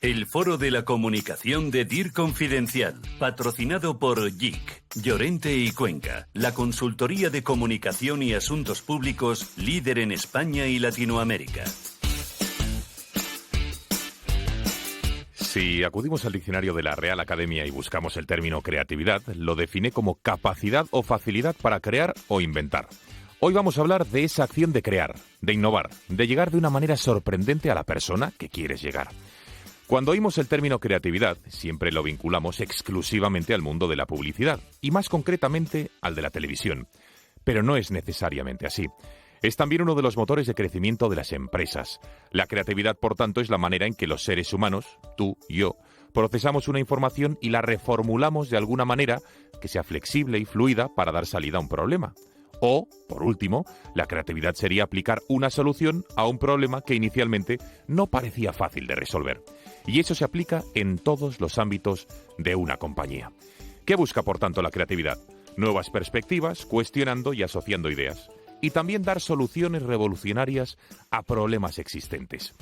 el Foro de la Comunicación de DIR Confidencial, patrocinado por JIC, Llorente y Cuenca, la consultoría de comunicación y asuntos públicos líder en España y Latinoamérica. Si acudimos al diccionario de la Real Academia y buscamos el término creatividad, lo define como capacidad o facilidad para crear o inventar. Hoy vamos a hablar de esa acción de crear, de innovar, de llegar de una manera sorprendente a la persona que quieres llegar. Cuando oímos el término creatividad, siempre lo vinculamos exclusivamente al mundo de la publicidad, y más concretamente al de la televisión. Pero no es necesariamente así. Es también uno de los motores de crecimiento de las empresas. La creatividad, por tanto, es la manera en que los seres humanos, tú y yo, procesamos una información y la reformulamos de alguna manera que sea flexible y fluida para dar salida a un problema. O, por último, la creatividad sería aplicar una solución a un problema que inicialmente no parecía fácil de resolver. Y eso se aplica en todos los ámbitos de una compañía. ¿Qué busca, por tanto, la creatividad? Nuevas perspectivas, cuestionando y asociando ideas. Y también dar soluciones revolucionarias a problemas existentes.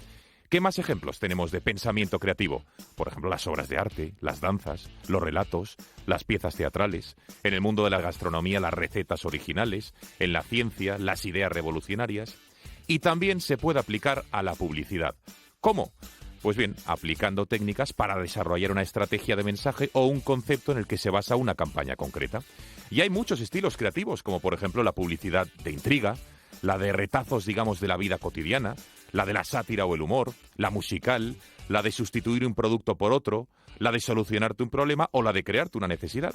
¿Qué más ejemplos tenemos de pensamiento creativo? Por ejemplo, las obras de arte, las danzas, los relatos, las piezas teatrales, en el mundo de la gastronomía, las recetas originales, en la ciencia, las ideas revolucionarias. Y también se puede aplicar a la publicidad. ¿Cómo? Pues bien, aplicando técnicas para desarrollar una estrategia de mensaje o un concepto en el que se basa una campaña concreta. Y hay muchos estilos creativos, como por ejemplo la publicidad de intriga, la de retazos, digamos, de la vida cotidiana, la de la sátira o el humor, la musical, la de sustituir un producto por otro, la de solucionarte un problema o la de crearte una necesidad.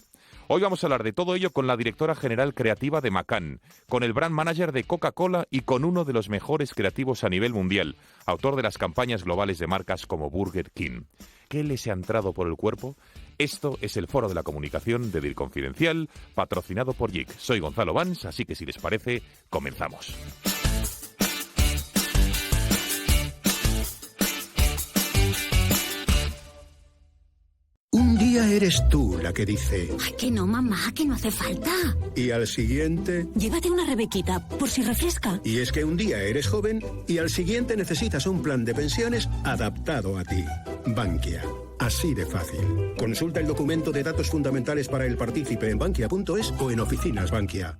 Hoy vamos a hablar de todo ello con la directora general creativa de McCann, con el brand manager de Coca-Cola y con uno de los mejores creativos a nivel mundial, autor de las campañas globales de marcas como Burger King. ¿Qué les ha entrado por el cuerpo? Esto es el Foro de la Comunicación de DIR Confidencial, patrocinado por JIC. Soy Gonzalo Vans, así que si les parece, comenzamos. Un día eres tú la que dice... Ay, que no, mamá, que no hace falta. Y al siguiente... Llévate una Rebequita, por si refresca. Y es que un día eres joven y al siguiente necesitas un plan de pensiones adaptado a ti. Bankia. Así de fácil. Consulta el documento de datos fundamentales para el partícipe en bankia.es o en oficinas Bankia.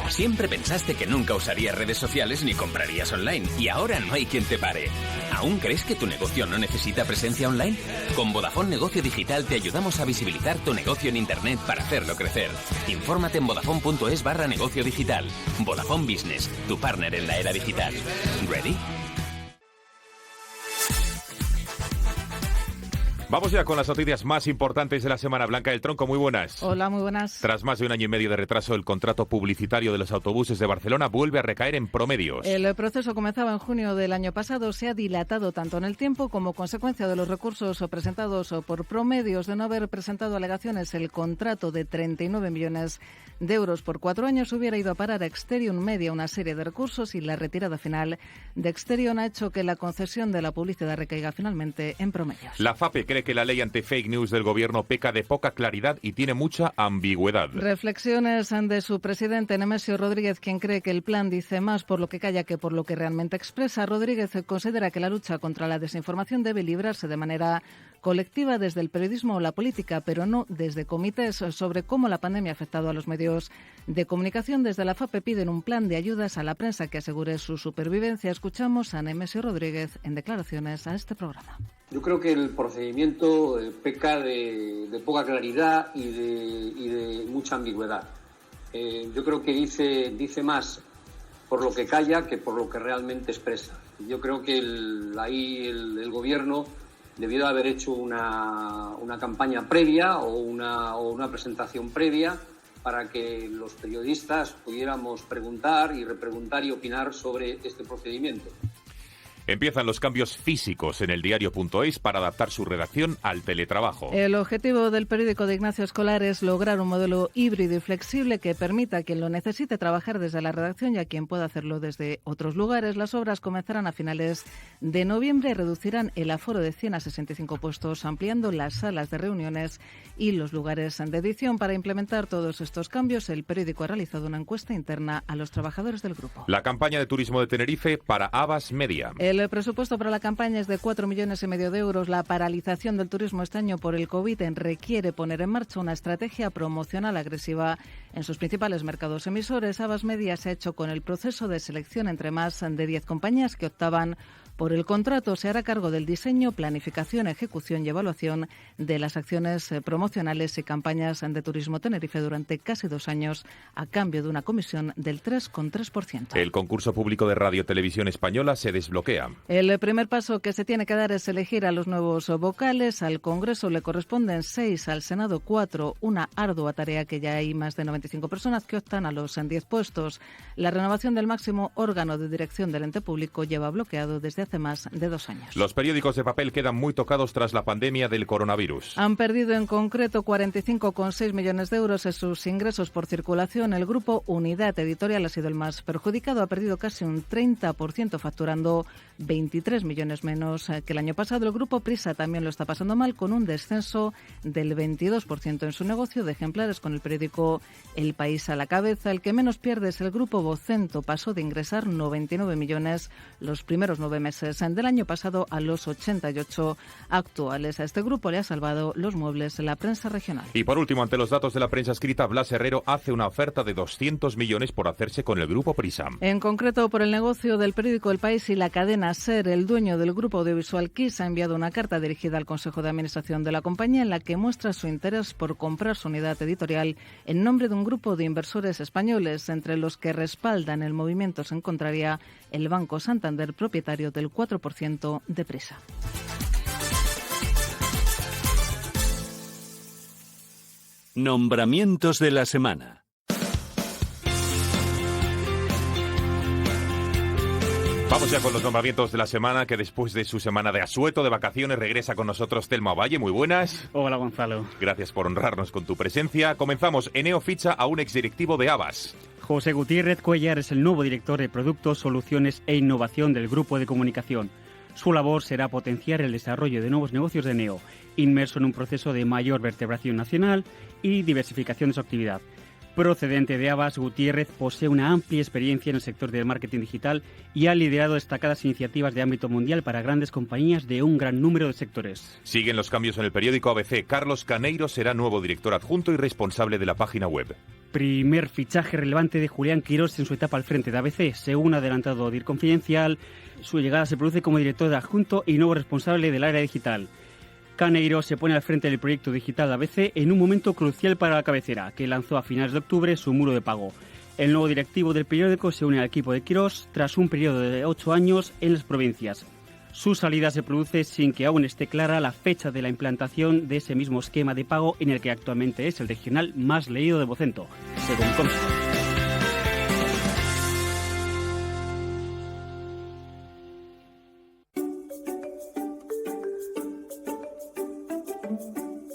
Siempre pensaste que nunca usarías redes sociales ni comprarías online y ahora no hay quien te pare. ¿Aún crees que tu negocio no necesita presencia online? Con Vodafone Negocio Digital te ayudamos a visibilizar tu negocio en Internet para hacerlo crecer. Infórmate en vodafone.es/negocio digital. Vodafone Business, tu partner en la era digital. ¿Ready? Vamos ya con las noticias más importantes de la semana. Blanca del Tronco, muy buenas. Hola, muy buenas. Tras más de un año y medio de retraso, el contrato publicitario de los autobuses de Barcelona vuelve a recaer en Promedios. El proceso comenzaba en junio del año pasado, se ha dilatado tanto en el tiempo como consecuencia de los recursos presentados por Promedios de no haber presentado alegaciones. El contrato de 39 millones de euros por 4 años hubiera ido a parar a Exterion Media una serie de recursos y la retirada final de Exterion ha hecho que la concesión de la publicidad recaiga finalmente en Promedios. La FAPE cree que la ley anti-fake news del gobierno peca de poca claridad y tiene mucha ambigüedad. Reflexiones de su presidente, Nemesio Rodríguez, quien cree que el plan dice más por lo que calla que por lo que realmente expresa. Rodríguez considera que la lucha contra la desinformación debe librarse de manera colectiva desde el periodismo o la política, pero no desde comités. Sobre cómo la pandemia ha afectado a los medios de comunicación, desde la FAPE piden un plan de ayudas a la prensa que asegure su supervivencia. Escuchamos a Nemesio Rodríguez en declaraciones a este programa. Yo creo que el procedimiento peca de poca claridad y de mucha ambigüedad. Yo creo que dice más por lo que calla que por lo que realmente expresa. Yo creo que el gobierno debió haber hecho una campaña previa o una presentación previa para que los periodistas pudiéramos preguntar y repreguntar y opinar sobre este procedimiento. Empiezan los cambios físicos en el diario.es para adaptar su redacción al teletrabajo. El objetivo del periódico de Ignacio Escolar es lograr un modelo híbrido y flexible que permita a quien lo necesite trabajar desde la redacción y a quien pueda hacerlo desde otros lugares. Las obras comenzarán a finales de noviembre y reducirán el aforo de 100 a 65 puestos, ampliando las salas de reuniones y los lugares de edición. Para implementar todos estos cambios, el periódico ha realizado una encuesta interna a los trabajadores del grupo. La campaña de turismo de Tenerife para Havas Media. El presupuesto para la campaña es de 4,5 millones de euros. La paralización del turismo este año por el COVID requiere poner en marcha una estrategia promocional agresiva en sus principales mercados emisores. Havas Media se ha hecho con el proceso de selección entre más de 10 compañías que optaban por el contrato. Se hará cargo del diseño, planificación, ejecución y evaluación de las acciones promocionales y campañas de Turismo Tenerife durante casi 2 años a cambio de una comisión del 3,3%. El concurso público de Radio Televisión Española se desbloquea. El primer paso que se tiene que dar es elegir a los nuevos vocales. Al Congreso le corresponden 6, al Senado 4, una ardua tarea que ya hay más de 95 personas que optan a los 10 puestos. La renovación del máximo órgano de dirección del ente público lleva bloqueado desde hace más de 2 años. Los periódicos de papel quedan muy tocados tras la pandemia del coronavirus. Han perdido en concreto 45,6 millones de euros en sus ingresos por circulación. El grupo Unidad Editorial ha sido el más perjudicado. Ha perdido casi un 30%, facturando 23 millones menos que el año pasado. El grupo Prisa también lo está pasando mal, con un descenso del 22% en su negocio de ejemplares, con el periódico El País a la cabeza. El que menos pierde es el grupo Vocento. Pasó de ingresar 99 millones los primeros 9 meses del año pasado a los 88 actuales. A este grupo le ha salvado los muebles la prensa regional. Y por último, ante los datos de la prensa escrita, Blas Herrero hace una oferta de 200 millones por hacerse con el grupo Prisa. En concreto, por el negocio del periódico El País y la cadena SER. El dueño del grupo audiovisual Kiss ha enviado una carta dirigida al Consejo de Administración de la compañía en la que muestra su interés por comprar su unidad editorial en nombre de un grupo de inversores españoles, entre los que respaldan el movimiento se encontraría el Banco Santander, propietario del 4% de Prisa. Nombramientos de la semana. Vamos ya con los nombramientos de la semana, que después de su semana de asueto, de vacaciones, regresa con nosotros Telma Valle. Muy buenas. Hola, Gonzalo. Gracias por honrarnos con tu presencia. Comenzamos. Eneo ficha a un exdirectivo de Havas. José Gutiérrez Cuellar es el nuevo director de Productos, Soluciones e Innovación del Grupo de Comunicación. Su labor será potenciar el desarrollo de nuevos negocios de Eneo, inmerso en un proceso de mayor vertebración nacional y diversificación de su actividad. Procedente de Havas, Gutiérrez posee una amplia experiencia en el sector del marketing digital y ha liderado destacadas iniciativas de ámbito mundial para grandes compañías de un gran número de sectores. Siguen los cambios en el periódico ABC. Carlos Caneiro será nuevo director adjunto y responsable de la página web. Primer fichaje relevante de Julián Quirós en su etapa al frente de ABC. Según ha adelantado DIR Confidencial, su llegada se produce como director de adjunto y nuevo responsable del área digital. Caneiro se pone al frente del proyecto digital de ABC en un momento crucial para la cabecera, que lanzó a finales de octubre su muro de pago. El nuevo directivo del periódico se une al equipo de Quirós tras un periodo de 8 años en las provincias. Su salida se produce sin que aún esté clara la fecha de la implantación de ese mismo esquema de pago en el que actualmente es el regional más leído de Vocento, según consta.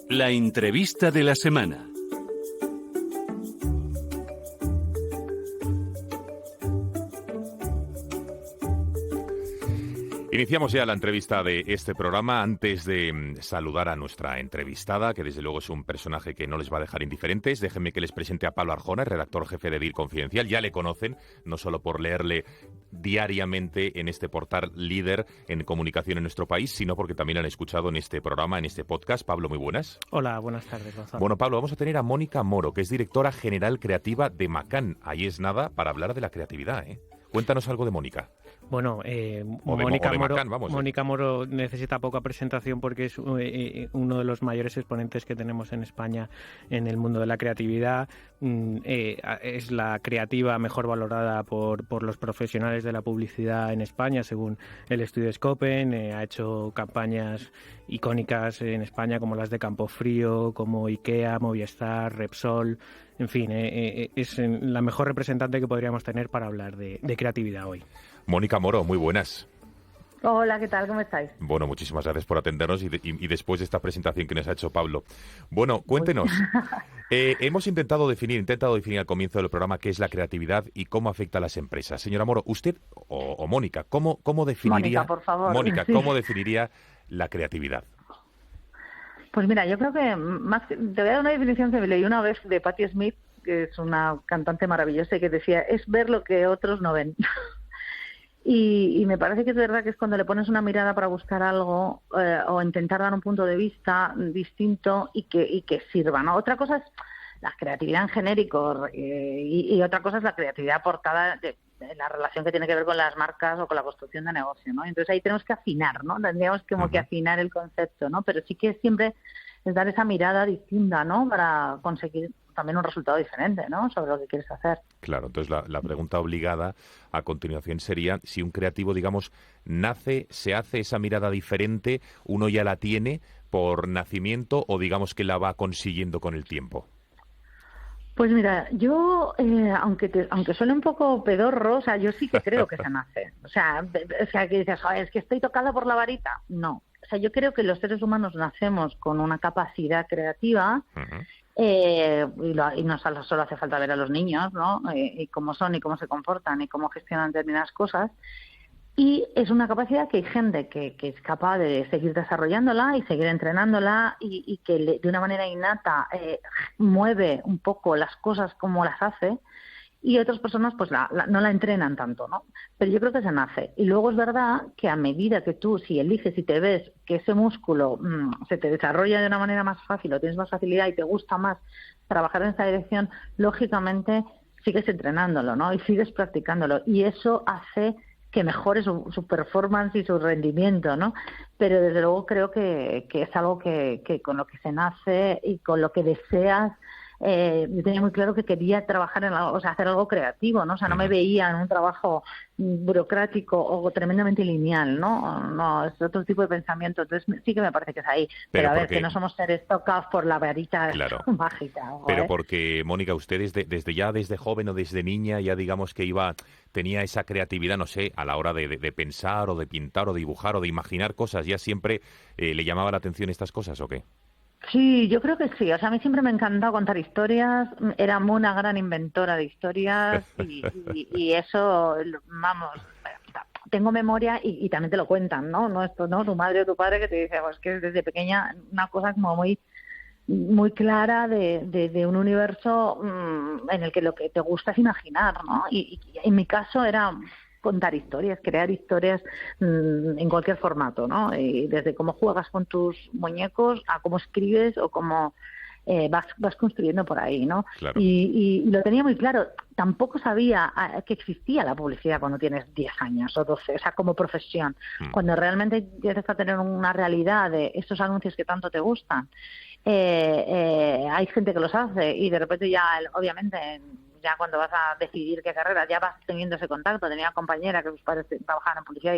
La entrevista de la semana. Iniciamos ya la entrevista de este programa. Antes de saludar a nuestra entrevistada, que desde luego es un personaje que no les va a dejar indiferentes, déjenme que les presente a Pablo Arjona, redactor jefe de DIR Confidencial. Ya le conocen, no solo por leerle diariamente en este portal líder en comunicación en nuestro país, sino porque también lo han escuchado en este programa, en este podcast. Pablo, muy buenas. Hola, buenas tardes, Gonzalo. Bueno, Pablo, vamos a tener a Mónica Moro, que es directora general creativa de Macán. Ahí es nada para hablar de la creatividad, ¿eh? Cuéntanos algo de Mónica. Bueno, Mónica Moro necesita poca presentación porque es uno de los mayores exponentes que tenemos en España en el mundo de la creatividad. Es la creativa mejor valorada por los profesionales de la publicidad en España, según el estudio Scopen. Ha hecho campañas icónicas en España como las de Campofrío, como IKEA, Movistar, Repsol. En fin, es la mejor representante que podríamos tener para hablar de creatividad hoy. Mónica Moro, muy buenas. Hola, ¿qué tal? ¿Cómo estáis? Bueno, muchísimas gracias por atendernos y después de esta presentación que nos ha hecho Pablo. Bueno, cuéntenos. Hemos intentado definir al comienzo del programa qué es la creatividad y cómo afecta a las empresas. Señora Moro, usted o Mónica, ¿cómo definiría? Mónica, por favor. Mónica, sí. ¿Cómo definiría la creatividad? Pues mira, yo creo que te voy a dar una definición que me leí una vez de Patti Smith, que es una cantante maravillosa y que decía, es ver lo que otros no ven. Y me parece que es verdad que es cuando le pones una mirada para buscar algo o intentar dar un punto de vista distinto y que sirva, ¿no? Otra cosa es la creatividad en genérico y otra cosa es la creatividad aportada de la relación que tiene que ver con las marcas o con la construcción de negocio, ¿no? Entonces ahí tenemos que afinar, ¿no? Tendríamos como que afinar el concepto, ¿no? Pero sí que siempre es dar esa mirada distinta, ¿no? Para conseguir también un resultado diferente, ¿no? Sobre lo que quieres hacer. Claro, entonces la pregunta obligada a continuación sería si un creativo, digamos, nace, se hace esa mirada diferente, uno ya la tiene por nacimiento o digamos que la va consiguiendo con el tiempo. Pues mira, yo, aunque suene un poco pedorro, o sea, yo sí que creo que se nace. O sea que dices, es que estoy tocada por la varita. No. O sea, yo creo que los seres humanos nacemos con una capacidad creativa y no solo hace falta ver a los niños, ¿no? Y cómo son y cómo se comportan y cómo gestionan determinadas cosas. Y es una capacidad que hay gente que es capaz de seguir desarrollándola y seguir entrenándola y que de una manera innata mueve un poco las cosas como las hace, y otras personas pues no la entrenan tanto, ¿no? Pero yo creo que se nace. Y luego es verdad que a medida que tú, si eliges y te ves que ese músculo se te desarrolla de una manera más fácil o tienes más facilidad y te gusta más trabajar en esa dirección, lógicamente sigues entrenándolo, ¿no? Y sigues practicándolo. Y eso hace que mejore su performance y su rendimiento, ¿no? Pero desde luego creo que es algo que con lo que se nace y con lo que deseas. Yo tenía muy claro que quería trabajar en algo, o sea, hacer algo creativo, ¿no? O sea, no me veía en un trabajo burocrático o tremendamente lineal, ¿no? No, es otro tipo de pensamiento. Entonces sí que me parece que es ahí. Pero a ver, que no somos seres tocados por la varita mágica. Pero porque, Mónica, usted desde joven o desde niña ya digamos que tenía esa creatividad, no sé, a la hora de pensar o de pintar o de dibujar o de imaginar cosas, ¿ya siempre le llamaba la atención estas cosas o qué? Sí, yo creo que sí. O sea, a mí siempre me ha encantado contar historias. Era una gran inventora de historias y eso, vamos, tengo memoria y también te lo cuentan, ¿no? No esto, ¿no? Tu madre o tu padre que te dice, pues que desde pequeña una cosa como muy clara de un universo en el que lo que te gusta es imaginar, ¿no? Y en mi caso era contar historias, crear historias en cualquier formato, ¿no? Y desde cómo juegas con tus muñecos a cómo escribes o cómo vas construyendo por ahí, ¿no? Claro. Y lo tenía muy claro. Tampoco sabía que existía la publicidad cuando tienes 10 años o 12, o sea, como profesión. Cuando realmente empiezas a tener una realidad de estos anuncios que tanto te gustan, hay gente que los hace y de repente ya, obviamente, ya cuando vas a decidir qué carrera, ya vas teniendo ese contacto. Tenía una compañera que sus padres trabajaban en publicidad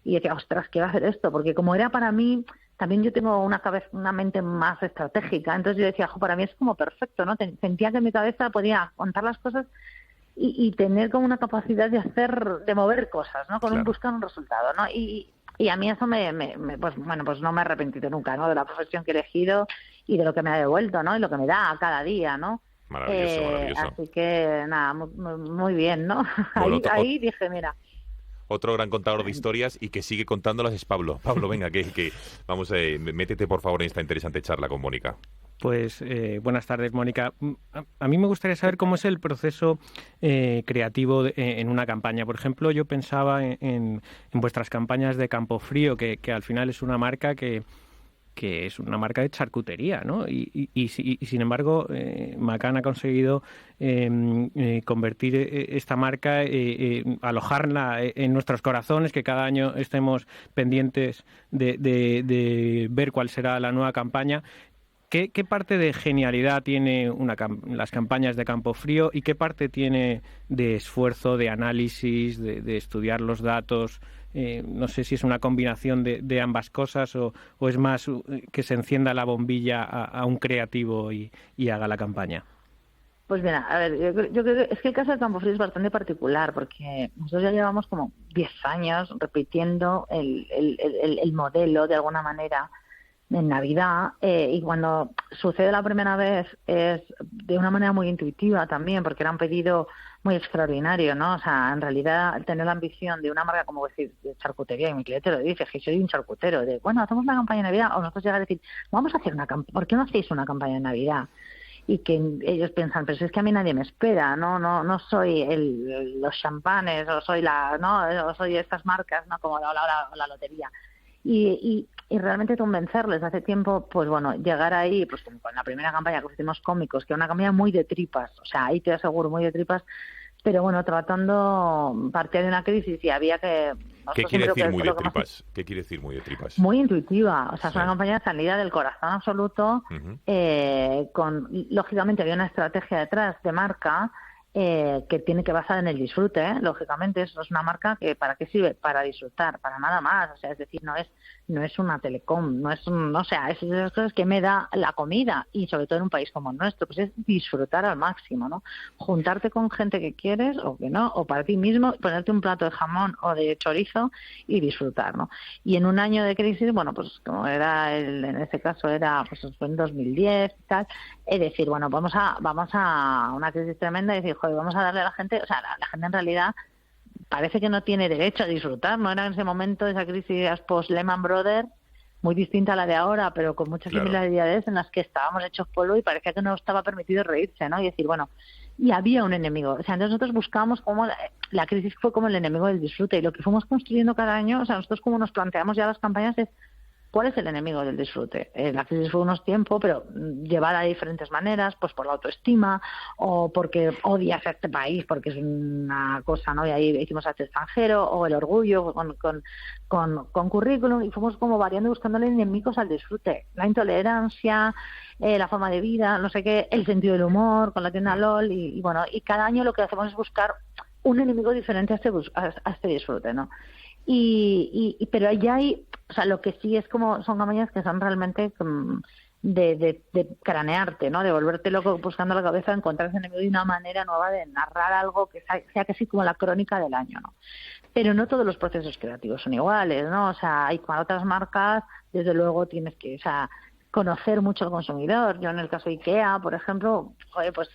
y decía, ostras, ¿qué va a hacer esto? Porque como era para mí, también yo tengo una mente más estratégica, entonces yo decía, para mí es como perfecto, ¿no? Sentía que en mi cabeza podía contar las cosas y tener como una capacidad de mover cosas, ¿no? Buscar un resultado, ¿no? Y a mí eso pues no me he arrepentido nunca, ¿no? De la profesión que he elegido y de lo que me ha devuelto, ¿no? Y lo que me da cada día, ¿no? Maravilloso. Así que nada, muy bien, ¿no? Bueno, ahí dije, mira. Otro gran contador de historias y que sigue contándolas es Pablo. Pablo, venga, que vamos, métete por favor en esta interesante charla con Mónica. Pues buenas tardes, Mónica. A mí me gustaría saber cómo es el proceso creativo en una campaña. Por ejemplo, yo pensaba en vuestras campañas de Campofrío, que al final es una marca que es una marca de charcutería, ¿no? Y sin embargo, McCann ha conseguido convertir esta marca, alojarla en nuestros corazones, que cada año estemos pendientes de ver cuál será la nueva campaña. ¿Qué parte de genialidad tiene las campañas de Campofrío y qué parte tiene de esfuerzo, de análisis, de estudiar los datos? No sé si es una combinación de ambas cosas o es más que se encienda la bombilla a un creativo y haga la campaña. Pues mira, a ver, yo creo que es que el caso de Campofrío es bastante particular porque nosotros ya llevamos como 10 años repitiendo el modelo de alguna manera en Navidad y cuando sucede la primera vez es de una manera muy intuitiva también porque era un pedido muy extraordinario, ¿no? O sea, en realidad tener la ambición de una marca como decir de charcutería, y mi cliente lo dice, que soy un charcutero, de bueno, hacemos una campaña de Navidad, o nosotros llegar a decir, vamos a hacer una campaña, ¿por qué no hacéis una campaña de Navidad? y que ellos piensan, pero si es que a mí nadie me espera, no soy los champanes, o soy o soy estas marcas, ¿no? Como la lotería. Y realmente convencerles hace tiempo, pues bueno, llegar ahí, pues como con la primera campaña que hicimos cómicos, que era una campaña muy de tripas, o sea, ahí te aseguro, muy de tripas, pero bueno, partía de una crisis y había que... ¿Qué quiere decir muy de tripas? ¿Qué quiere decir muy de tripas? Muy intuitiva, o sea, es una campaña salida del corazón absoluto, lógicamente había una estrategia detrás de marca, que tiene que basar en el disfrute, lógicamente. Eso es una marca que ¿para qué sirve? Para disfrutar, para nada más. O sea, es decir, no es una telecom, es esas cosas que me da la comida, y sobre todo en un país como el nuestro, pues es disfrutar al máximo, ¿no? Juntarte con gente que quieres o que no, o para ti mismo, ponerte un plato de jamón o de chorizo y disfrutar, ¿no? Y en un año de crisis, bueno, pues como era en ese caso pues fue en 2010 y tal, es decir, bueno, vamos a una crisis tremenda y decir, joder, vamos a darle a la gente, o sea, la gente en realidad parece que no tiene derecho a disfrutar, no era en ese momento esa crisis post-Lehman Brothers, muy distinta a la de ahora, pero con muchas similaridades, en las que estábamos hechos polvo y parecía que no estaba permitido reírse, ¿no? Y decir, bueno, y había un enemigo, o sea, nosotros buscábamos como la crisis fue como el enemigo del disfrute, y lo que fuimos construyendo cada año, o sea, nosotros como nos planteamos ya las campañas es ¿cuál es el enemigo del disfrute? La crisis fue unos tiempos, pero llevada de diferentes maneras, pues por la autoestima, o porque odias a este país, porque es una cosa, ¿no? Y ahí hicimos a este extranjero, o el orgullo con currículum, y fuimos como variando, buscándole enemigos al disfrute. La intolerancia, la forma de vida, no sé qué, el sentido del humor, con la tienda LOL, y bueno, y cada año lo que hacemos es buscar un enemigo diferente a este disfrute, ¿no? Pero allá hay, o sea, lo que sí es como son campañas que son realmente de cranearte, ¿no? De volverte loco buscando la cabeza, encontrar ese enemigo de una manera nueva de narrar algo que sea casi como la crónica del año, ¿no? Pero no todos los procesos creativos son iguales, ¿no? O sea, hay con otras marcas, desde luego tienes que, o sea, conocer mucho al consumidor. Yo en el caso de IKEA, por ejemplo, pues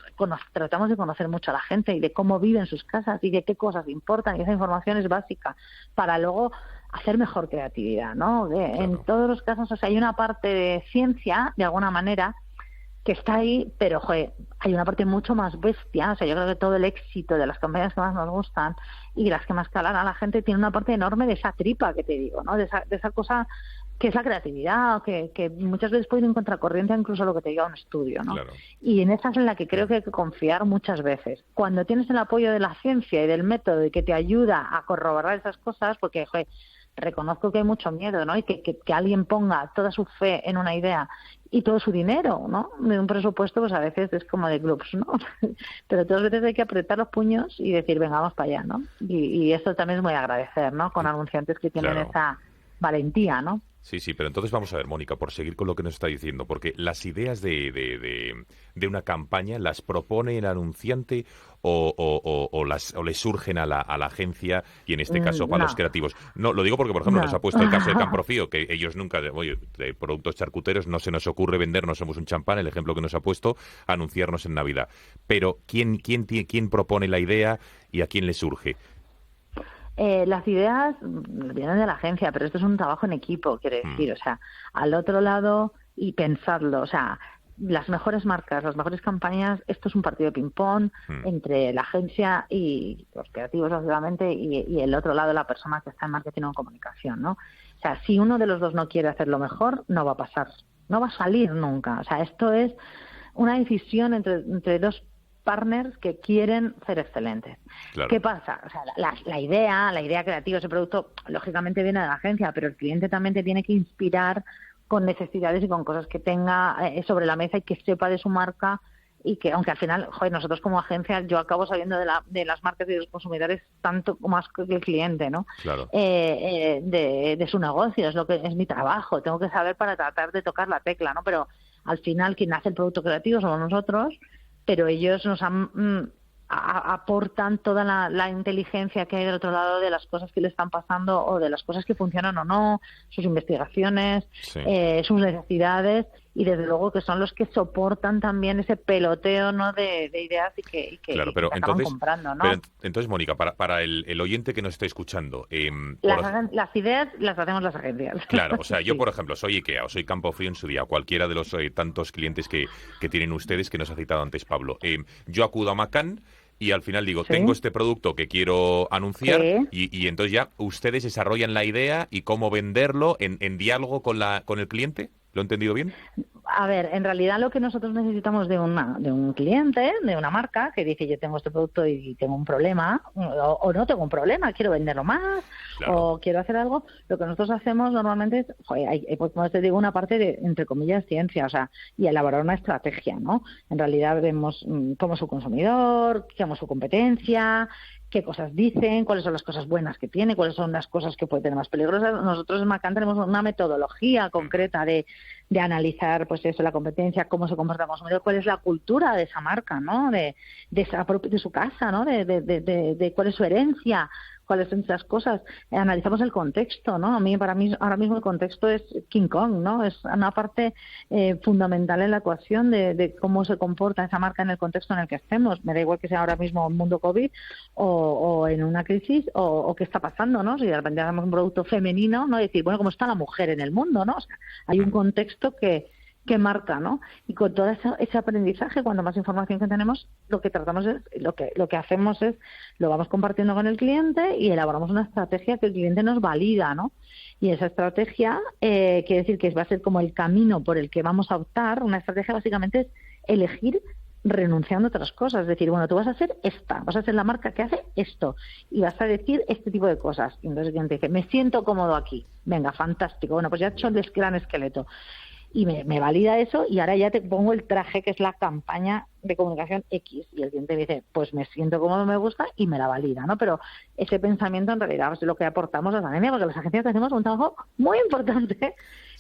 tratamos de conocer mucho a la gente y de cómo viven sus casas y de qué cosas importan, y esa información es básica para luego hacer mejor creatividad, ¿no? En todos los casos, o sea, hay una parte de ciencia, de alguna manera, que está ahí, pero hay una parte mucho más bestia. O sea, yo creo que todo el éxito de las campañas que más nos gustan y las que más calan a la gente tiene una parte enorme de esa tripa que te digo, ¿no? De esa cosa que es la creatividad, que muchas veces puede ir en contracorriente incluso lo que te diga un estudio, ¿no? Claro. Y en esa es en la que creo que hay que confiar muchas veces. Cuando tienes el apoyo de la ciencia y del método y que te ayuda a corroborar esas cosas, porque reconozco que hay mucho miedo, ¿no? Y que alguien ponga toda su fe en una idea y todo su dinero, ¿no? De un presupuesto, pues a veces es como de clubs, ¿no? Pero todas veces hay que apretar los puños y decir, venga, vamos para allá, ¿no? Y esto también es muy agradecer, ¿no? Con anunciantes que tienen esa valentía, ¿no? Sí, pero entonces vamos a ver, Mónica, por seguir con lo que nos está diciendo, porque las ideas de una campaña las propone el anunciante o le surgen a la agencia, y en este caso para los creativos. No, lo digo porque, por ejemplo, nos ha puesto el caso de Camprofío, que ellos nunca, de productos charcuteros no se nos ocurre vendernos somos un champán, el ejemplo que nos ha puesto, anunciarnos en Navidad. Pero ¿quién propone la idea y a quién le surge? Las ideas vienen de la agencia, pero esto es un trabajo en equipo, quiere decir, o sea, al otro lado y pensarlo, o sea, las mejores marcas, las mejores campañas, esto es un partido de ping-pong entre la agencia y los creativos, obviamente, y el otro lado, la persona que está en marketing o en comunicación, ¿no? O sea, si uno de los dos no quiere hacerlo mejor, no va a pasar, no va a salir nunca. O sea, esto es una decisión entre dos partners que quieren ser excelentes. Claro. ¿Qué pasa? O sea, la idea creativa, ese producto, lógicamente viene de la agencia, pero el cliente también te tiene que inspirar con necesidades y con cosas que tenga sobre la mesa y que sepa de su marca, y que, aunque al final, nosotros como agencia, yo acabo sabiendo de las marcas y de los consumidores tanto más que el cliente, ¿no? Claro. De su negocio, es mi trabajo, tengo que saber para tratar de tocar la tecla, ¿no? Pero al final quien hace el producto creativo somos nosotros, pero ellos nos aportan toda la inteligencia que hay del otro lado de las cosas que le están pasando o de las cosas que funcionan o no, sus investigaciones, sus necesidades, y desde luego que son los que soportan también ese peloteo, ¿no?, de ideas y que claro, pero acaban comprando, ¿no? Pero entonces, Mónica, para el oyente que nos está escuchando... las ideas las hacemos las agencias. Claro, o sea, yo, por ejemplo, soy IKEA o soy Campofrío en su día, cualquiera de los tantos clientes que tienen ustedes, que nos ha citado antes Pablo. Yo acudo a Macan y al final digo, tengo este producto que quiero anunciar, y entonces ya ustedes desarrollan la idea y cómo venderlo en diálogo con el cliente. ¿Lo he entendido bien? A ver, en realidad lo que nosotros necesitamos de un cliente, de una marca, que dice yo tengo este producto y tengo un problema, o no tengo un problema, quiero venderlo más, claro, o quiero hacer algo, lo que nosotros hacemos normalmente es, pues, como te digo, una parte de, entre comillas, ciencia, o sea, y elaborar una estrategia, ¿no? En realidad vemos cómo es su consumidor, cómo es su competencia, qué cosas dicen, cuáles son las cosas buenas que tiene, cuáles son las cosas que pueden tener más peligrosas. Nosotros en Macan tenemos una metodología concreta de analizar, pues eso, la competencia, cómo se comporta el consumidor, cuál es la cultura de esa marca, ¿no? De su casa, ¿no? De cuál es su herencia, cuáles son esas cosas. Analizamos el contexto, ¿no? Para mí ahora mismo el contexto es King Kong, ¿no? Es una parte fundamental en la ecuación de cómo se comporta esa marca en el contexto en el que estemos. Me da igual que sea ahora mismo un mundo COVID o en una crisis o qué está pasando, ¿no? Si de repente hacemos un producto femenino, ¿no? Y decir, bueno, ¿cómo está la mujer en el mundo, ¿no? O sea, hay un contexto que marca, ¿no? Y con todo ese aprendizaje, cuando más información que tenemos, lo que tratamos es, lo que hacemos es, lo vamos compartiendo con el cliente y elaboramos una estrategia que el cliente nos valida, ¿no? Y esa estrategia quiere decir que va a ser como el camino por el que vamos a optar. Una estrategia básicamente es elegir renunciando a otras cosas, es decir, bueno, tú vas a hacer vas a ser la marca que hace esto y vas a decir este tipo de cosas. Y entonces el cliente dice, me siento cómodo aquí, venga, fantástico, bueno, pues ya he hecho el gran esqueleto. Y me valida eso y ahora ya te pongo el traje que es la campaña de comunicación X y el cliente me dice, pues me siento cómodo, me gusta y me la valida, ¿no? Pero ese pensamiento en realidad es lo que aportamos a la agencia, porque las agencias hacemos un trabajo muy importante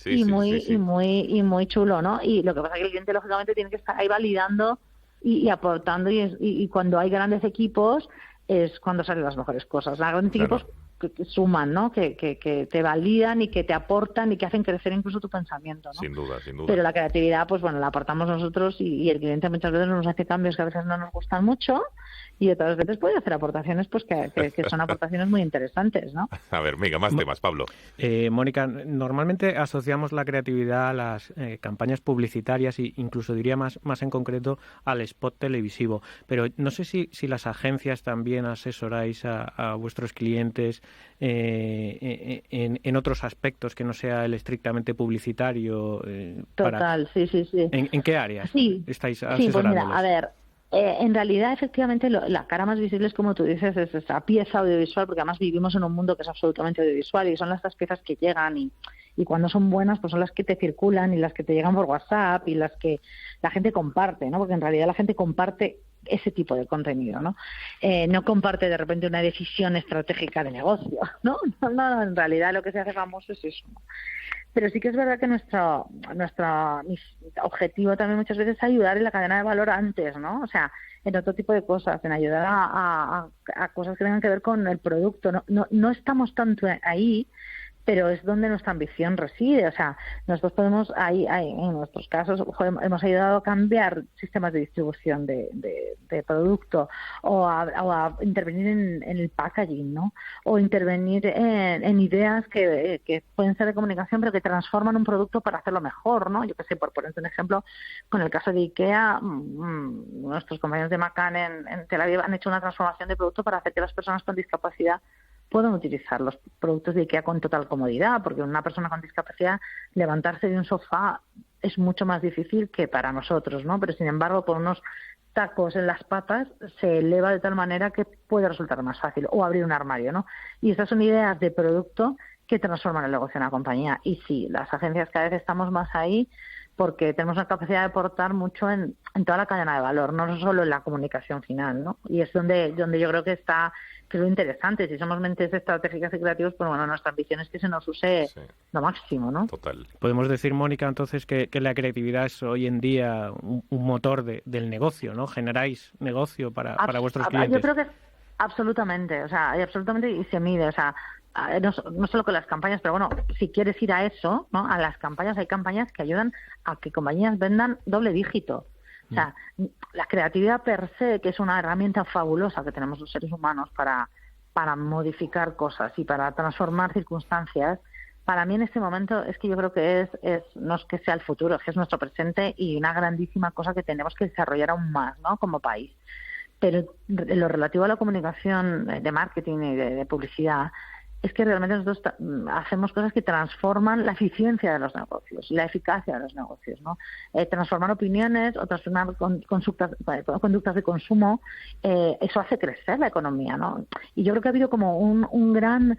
y muy chulo, ¿no? Y lo que pasa es que el cliente lógicamente tiene que estar ahí validando y aportando y cuando hay grandes equipos es cuando salen las mejores cosas. Los grandes equipos que suman, ¿no? Que te validan y que te aportan y que hacen crecer incluso tu pensamiento, ¿no? Sin duda, sin duda. Pero la creatividad, pues bueno, la aportamos nosotros y el cliente muchas veces nos hace cambios que a veces no nos gustan mucho y otras veces puede hacer aportaciones pues que son aportaciones muy interesantes, ¿no? A ver, venga, más temas, Pablo. Mónica, normalmente asociamos la creatividad a las campañas publicitarias e incluso diría más en concreto al spot televisivo, pero no sé si las agencias también asesoráis a vuestros clientes en otros aspectos que no sea el estrictamente publicitario. Total, sí. ¿En qué áreas estáis asesorándolos? Sí, pues mira, a ver, en realidad, efectivamente, la cara más visible es, como tú dices, es esa pieza audiovisual, porque además vivimos en un mundo que es absolutamente audiovisual y son estas piezas que llegan y cuando son buenas, pues son las que te circulan y las que te llegan por WhatsApp y las que la gente comparte, ¿no? Porque en realidad la gente comparte ese tipo de contenido, ¿no? No comparte de repente una decisión estratégica de negocio, ¿no? No, en realidad lo que se hace famoso es eso, ¿no? Pero sí que es verdad que nuestro objetivo también muchas veces es ayudar en la cadena de valor antes, ¿no? O sea, en otro tipo de cosas, en ayudar a cosas que tengan que ver con el producto. No estamos tanto ahí, pero es donde nuestra ambición reside. O sea, nosotros podemos, en nuestros casos, hemos ayudado a cambiar sistemas de distribución de producto o a intervenir en el packaging, ¿no? O intervenir en ideas que pueden ser de comunicación, pero que transforman un producto para hacerlo mejor, ¿no? Yo qué sé, por ponerte un ejemplo, con el caso de IKEA, nuestros compañeros de Macan en Tel Aviv han hecho una transformación de producto para hacer que las personas con discapacidad pueden utilizar los productos de IKEA con total comodidad, porque una persona con discapacidad levantarse de un sofá es mucho más difícil que para nosotros, ¿no? Pero sin embargo, con unos tacos en las patas se eleva de tal manera que puede resultar más fácil, o abrir un armario, ¿no? Y estas son ideas de producto que transforman el negocio de una compañía. Y sí, las agencias cada vez estamos más ahí porque tenemos la capacidad de aportar mucho en toda la cadena de valor, no solo en la comunicación final, ¿no? Y es donde yo creo que está, que es lo interesante. Si somos mentes estratégicas y creativos, pues bueno, nuestra ambición es que se nos use lo máximo, ¿no? Total. Podemos decir, Mónica, entonces que la creatividad es hoy en día un motor del negocio, ¿no? Generáis negocio para vuestros clientes. Yo creo que absolutamente, o sea, absolutamente, y se mide, o sea, no solo con las campañas, pero bueno, si quieres ir a eso, ¿no? A las campañas, hay campañas que ayudan a que compañías vendan doble dígito. O sea, la creatividad per se, que es una herramienta fabulosa que tenemos los seres humanos para modificar cosas y para transformar circunstancias, para mí en este momento es que yo creo que no es que sea el futuro, es que es nuestro presente y una grandísima cosa que tenemos que desarrollar aún más, ¿no? Como país. Pero en lo relativo a la comunicación de marketing y de publicidad, es que realmente nosotros hacemos cosas que transforman la eficiencia de los negocios, la eficacia de los negocios, ¿no? Transformar opiniones o transformar conductas de consumo, eso hace crecer la economía, ¿no? Y yo creo que ha habido como un gran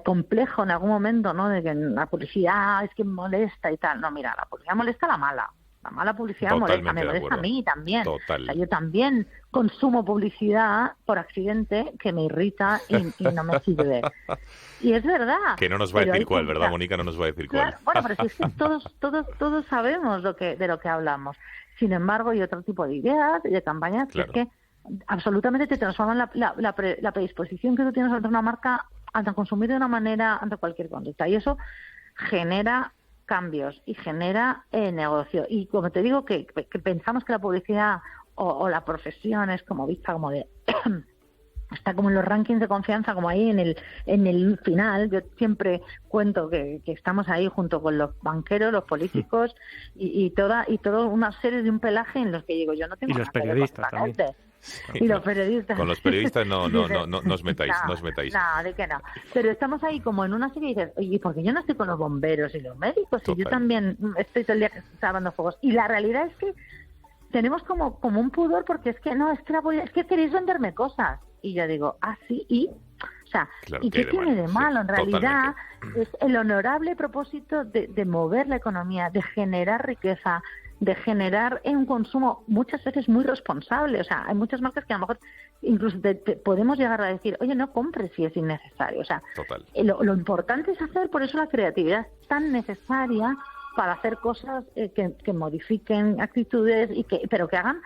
complejo en algún momento, ¿no? De que la publicidad es que molesta y tal. No, mira, la publicidad molesta a la mala. La mala publicidad molesta, me molesta a mí también. Total. O sea, yo también consumo publicidad por accidente que me irrita y no me sirve. Y es verdad. Que no nos va a decir cuál, ¿verdad, Mónica? No nos va a decir cuál. Bueno, pero si es que todos sabemos de lo que hablamos. Sin embargo, hay otro tipo de ideas y de campañas que es que absolutamente te transforman la predisposición que tú tienes ante una marca, ante consumir de una manera, ante cualquier conducta. Y eso genera cambios y genera negocio. Y como te digo, que pensamos que la publicidad o la profesión es como vista como de está como en los rankings de confianza, como ahí en el final. Yo siempre cuento que estamos ahí junto con los banqueros, los políticos y toda una serie de un pelaje en los que digo, yo no tengo y los periodistas también. Y los periodistas. Con los periodistas no os metáis. No, de que no. Pero estamos ahí como en una serie y dices, oye, ¿por qué yo no estoy con los bomberos y los médicos? Y yo también estoy todo el día salvando fuegos. Y la realidad es que tenemos como un pudor porque es que es que queréis venderme cosas. Y yo digo, sí, y... O sea, claro, ¿y qué tiene de malo? En realidad totalmente. Es el honorable propósito de mover la economía, de generar riqueza, de generar un consumo muchas veces muy responsable. O sea, hay muchas marcas que a lo mejor incluso te podemos llegar a decir, oye, no compres si es innecesario. O sea, lo importante es hacer, por eso la creatividad es tan necesaria para hacer cosas que modifiquen actitudes pero que hagan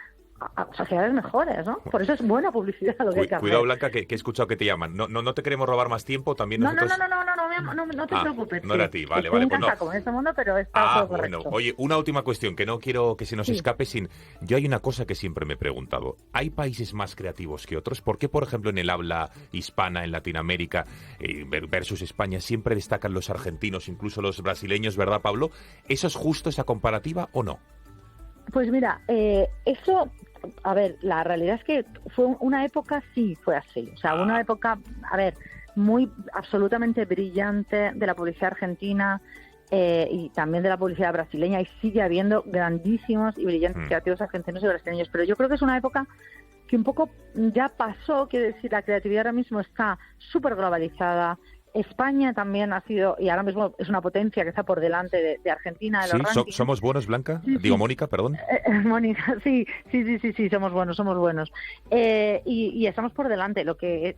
a sociedades mejores, ¿no? Por eso es buena publicidad lo que hay que hacer. Cuidado, Blanca, que he escuchado que te llaman. No te queremos robar más tiempo, también nosotros... No te preocupes. No era a ti, vale. Pues no. Como en este mundo, pero está todo correcto. Bueno. Oye, una última cuestión, que no quiero que se nos escape sin... Yo hay una cosa que siempre me he preguntado. ¿Hay países más creativos que otros? ¿Por qué, por ejemplo, en el habla hispana, en Latinoamérica, versus España, siempre destacan los argentinos, incluso los brasileños, ¿verdad, Pablo? ¿Eso es justo, esa comparativa, o no? Pues mira, eso... A ver, la realidad es que fue una época, sí fue así. O sea, una época, muy absolutamente brillante de la publicidad argentina y también de la publicidad brasileña, y sigue habiendo grandísimos y brillantes creativos argentinos y brasileños. Pero yo creo que es una época que un poco ya pasó, quiero decir, la creatividad ahora mismo está súper globalizada. España también ha sido, y ahora mismo es una potencia que está por delante de Argentina. De los rankings. ¿Somos buenos, Blanca? Sí. Digo, Mónica, perdón. Mónica, sí, somos buenos. Y estamos por delante. Lo que,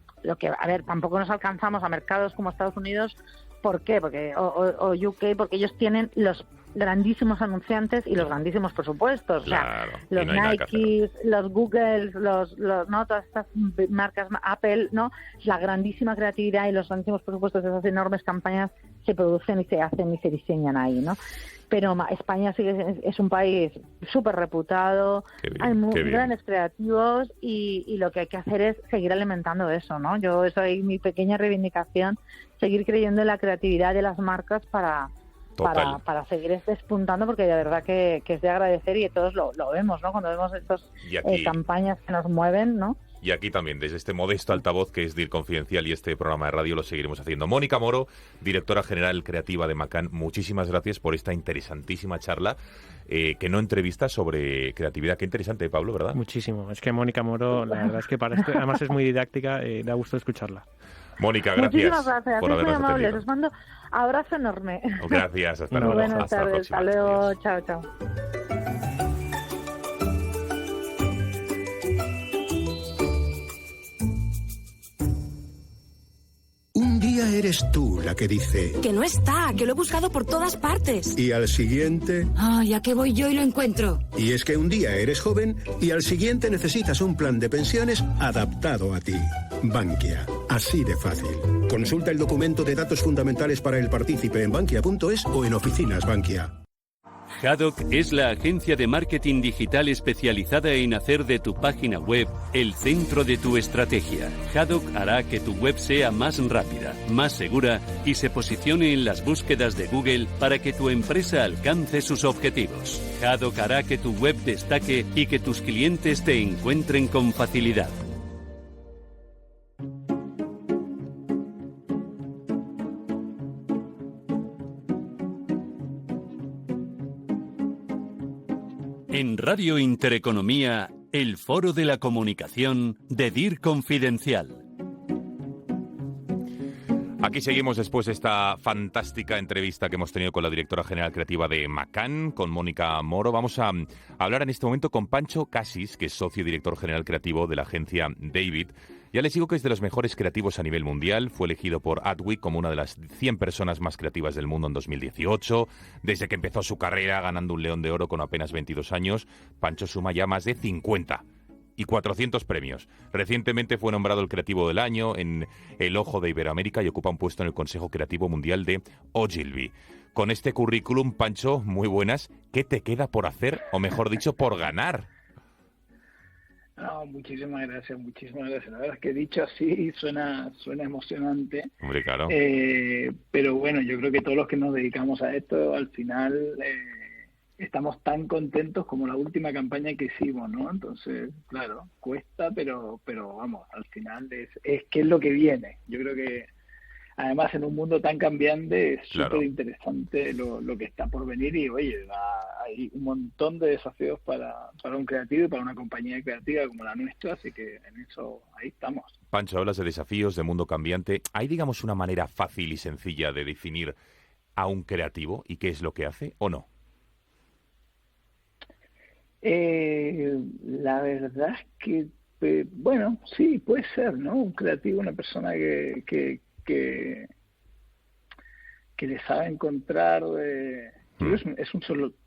a ver, tampoco nos alcanzamos a mercados como Estados Unidos. ¿Por qué? O UK, porque ellos tienen los grandísimos anunciantes y los grandísimos presupuestos. Claro, o sea, los Nike, los Google, no, todas estas marcas, Apple, ¿no? La grandísima creatividad y los grandísimos presupuestos de esas enormes campañas se producen y se hacen y se diseñan ahí, ¿no? Pero España sí es un país súper reputado, hay grandes creativos y lo que hay que hacer es seguir alimentando eso, ¿no? Eso es mi pequeña reivindicación, seguir creyendo en la creatividad de las marcas para seguir despuntando, porque de verdad que es de agradecer y todos lo vemos, ¿no? Cuando vemos estas campañas que nos mueven, ¿no? Y aquí también, desde este modesto altavoz que es DIR Confidencial y este programa de radio, lo seguiremos haciendo. Mónica Moro, directora general creativa de Macan, muchísimas gracias por esta interesantísima charla, que no entrevista sobre creatividad. Qué interesante, Pablo, ¿verdad? Muchísimo. Es que Mónica Moro, la verdad es que para esto, además es muy didáctica, da gusto escucharla. Mónica, gracias. Muchísimas gracias. Por habernos atendido. Os mando abrazo enorme. Gracias, hasta luego. Buenas tardes, hasta luego. Adiós. Chao. Un día eres tú la que dice... Que no está, que lo he buscado por todas partes. Y al siguiente... Ay, ¿a qué voy yo y lo encuentro? Y es que un día eres joven y al siguiente necesitas un plan de pensiones adaptado a ti. Bankia. así de fácil. Consulta el documento de datos fundamentales para el partícipe en bankia.es o en oficinas Bankia. Haddock es la agencia de marketing digital especializada en hacer de tu página web el centro de tu estrategia. Haddock hará que tu web sea más rápida, más segura y se posicione en las búsquedas de Google para que tu empresa alcance sus objetivos. Haddock hará que tu web destaque y que tus clientes te encuentren con facilidad. En Radio Intereconomía, el Foro de la Comunicación de DIR Confidencial. Aquí seguimos después de esta fantástica entrevista que hemos tenido con la directora general creativa de McCann, con Mónica Moro. Vamos a hablar en este momento con Pancho Cassis, que es socio y director general creativo de la agencia David. Ya les digo que es de los mejores creativos a nivel mundial. Fue elegido por Adweek como una de las 100 personas más creativas del mundo en 2018. Desde que empezó su carrera ganando un León de Oro con apenas 22 años, Pancho suma ya más de 50 y 400 premios. Recientemente fue nombrado el Creativo del Año en El Ojo de Iberoamérica y ocupa un puesto en el Consejo Creativo Mundial de Ogilvy. Con este currículum, Pancho, muy buenas. ¿Qué te queda por hacer, o mejor dicho, por ganar? No, muchísimas gracias. La verdad es que dicho así suena emocionante. Hombre, claro. Pero bueno, yo creo que todos los que nos dedicamos a esto, al final estamos tan contentos como la última campaña que hicimos, ¿no? Entonces, claro, cuesta, pero vamos, al final es que es lo que viene. Yo creo que además en un mundo tan cambiante es súper interesante lo que está por venir y oye, hay un montón de desafíos para un creativo y para una compañía creativa como la nuestra, así que en eso ahí estamos. Pancho, hablas de desafíos, de mundo cambiante. ¿Hay, digamos, una manera fácil y sencilla de definir a un creativo y qué es lo que hace o no? La verdad es que, bueno, sí, puede ser, ¿no? Un creativo, una persona que le sabe encontrar, es un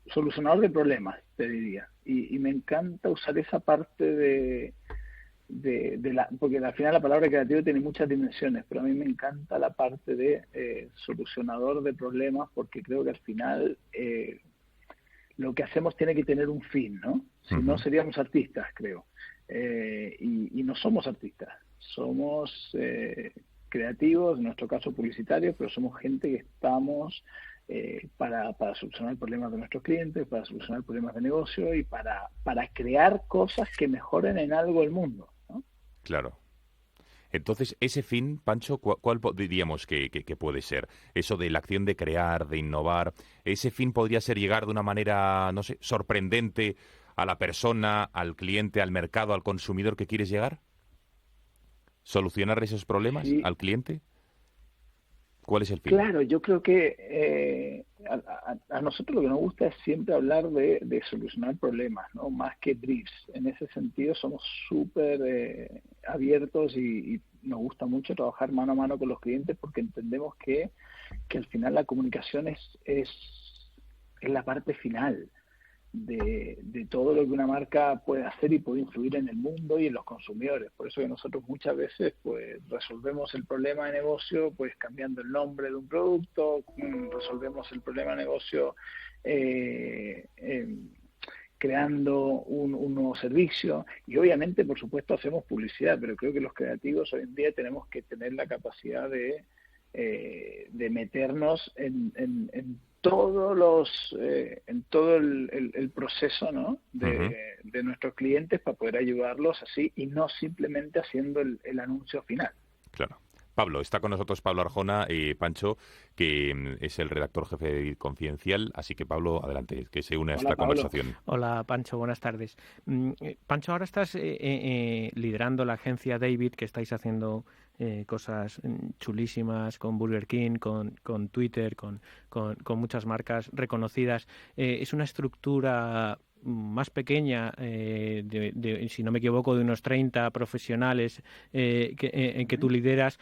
solucionador de problemas, te diría, y me encanta usar esa parte de porque al final la palabra creativo tiene muchas dimensiones, pero a mí me encanta la parte de solucionador de problemas, porque creo que al final lo que hacemos tiene que tener un fin, ¿no? Si no seríamos artistas, creo, y no somos artistas, somos creativos, en nuestro caso publicitarios, pero somos gente que estamos para solucionar problemas de nuestros clientes, para solucionar problemas de negocio y para crear cosas que mejoren en algo el mundo, ¿no? Claro. Entonces, ese fin, Pancho, ¿cuál diríamos que puede ser? Eso de la acción de crear, de innovar, ¿ese fin podría ser llegar de una manera, no sé, sorprendente a la persona, al cliente, al mercado, al consumidor que quieres llegar? ¿Solucionar esos problemas al cliente? ¿Cuál es el fin? Claro, yo creo que a nosotros lo que nos gusta es siempre hablar de solucionar problemas, ¿no? Más que briefs. En ese sentido somos súper abiertos y nos gusta mucho trabajar mano a mano con los clientes porque entendemos que al final la comunicación es la parte final de todo lo que una marca puede hacer y puede influir en el mundo y en los consumidores. Por eso que nosotros muchas veces pues resolvemos el problema de negocio pues cambiando el nombre de un producto, resolvemos el problema de negocio creando un nuevo servicio y obviamente por supuesto hacemos publicidad, pero creo que los creativos hoy en día tenemos que tener la capacidad de meternos en todo el proceso, ¿no? de nuestros clientes para poder ayudarlos así y no simplemente haciendo el anuncio final. Claro. Pablo, está con nosotros Pablo Arjona, Pancho, que es el redactor jefe de Confidencial. Así que, Pablo, adelante, que se une a esta conversación. Hola, Pancho, buenas tardes. Pancho, ahora estás liderando la agencia David, que estáis haciendo cosas chulísimas con Burger King, con Twitter, con muchas marcas reconocidas. Es una estructura más pequeña, si no me equivoco, de unos 30 profesionales que tú lideras.